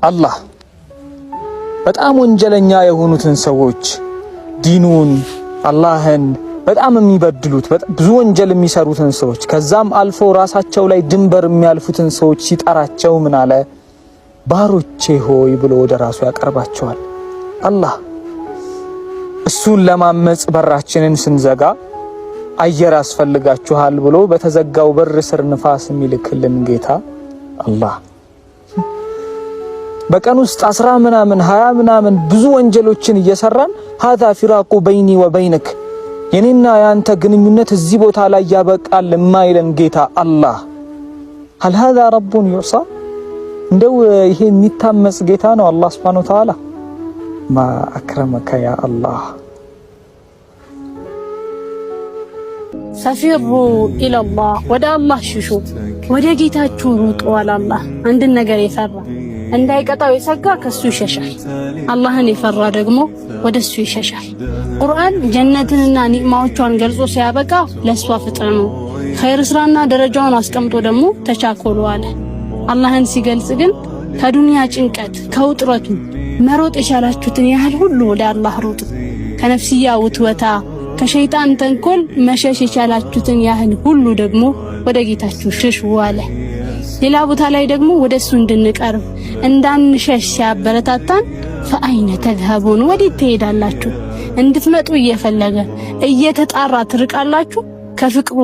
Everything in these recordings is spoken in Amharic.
አላህ በጣም ወንጀለኛ የሆኑትን ሰዎች ዲኑን አላህን በጣም የሚበድሉት ብዙ ወንጀል የሚሰሩትን ሰዎች ከዛም አልፎ ራሳቸው ላይ ድንበር የሚያልፉትን ሰዎች ሲጠራቸው ምን አለ? ባሮቼ ሆይ ብሎ ወደ ራሱ ያቀርባቸዋል። አላህ እሱን ለማመጽ በራችንን ስንዘጋ አየር ያስፈልጋችኋል ብሎ በተዘጋው በር ስር ንፋስ የሚልክልን ጌታ አላህ በቀን ውስጥ 10 ምናምን 20 ምናምን ብዙ ወንጀሎችን እየሰራን هذا فراق بيني وبينك የኔና ያንተ ግንኙነት እዚህ ቦታ ላይ ያበቃል የማይለን ጌታ አላህ هل هذا رب يعصى እንደው ይሄ የሚታመጽ ጌታ ነው አላህ Subhanahu Wa Ta'ala ما أكرمك يا الله ففروا إلى الله ወደ አላህ ሽሹ ወደ ጌታችሁ ሩጡ አለ አላህ አንድ ነገር የፈራ እንዳይቀጣው የሰጋ ከሱ ይሸሻል አላህን የፈራ ደግሞ ወደሱ ይሸሻል ቁርአን ጀነትንና ኒዕማዎቿን ገልጾ ሲያበቃ ለሷ ፍጥኑ ኸይር ስራና ደረጃውን አስቀምጦ ደግሞ ተቻኮሉ አለ አላህን ሲገልጽ ግን ከዱንያ ጭንቀት ከውጥረቱ መሮጥ የቻላችሁትን ያህል ሁሉ ወደ አላህ ሩጡ ከነፍስያ ውትወታ ከሸይጣን ተንኮል መሸሽ የቻላችሁትን ያህል ሁሉ ደግሞ ወደ ጌታችሁ ሽሹ አለ ሌላ ቦታ ላይ ደግሞ ወደሱ እንድንቀርብ እንዳንሸሽ ሲያበረታታን ፈአይነ ተذهبون ወዴት ትሄዳላችሁ እንድትመጡ እየፈለገ እየተጣራ ትርቃላችሁ ከፍቅሩ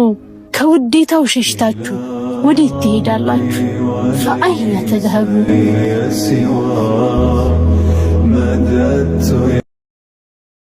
ከውዴታው ሸሽታችሁ ወዴት ትሄዳላችሁ ፈአይነ ተذهبون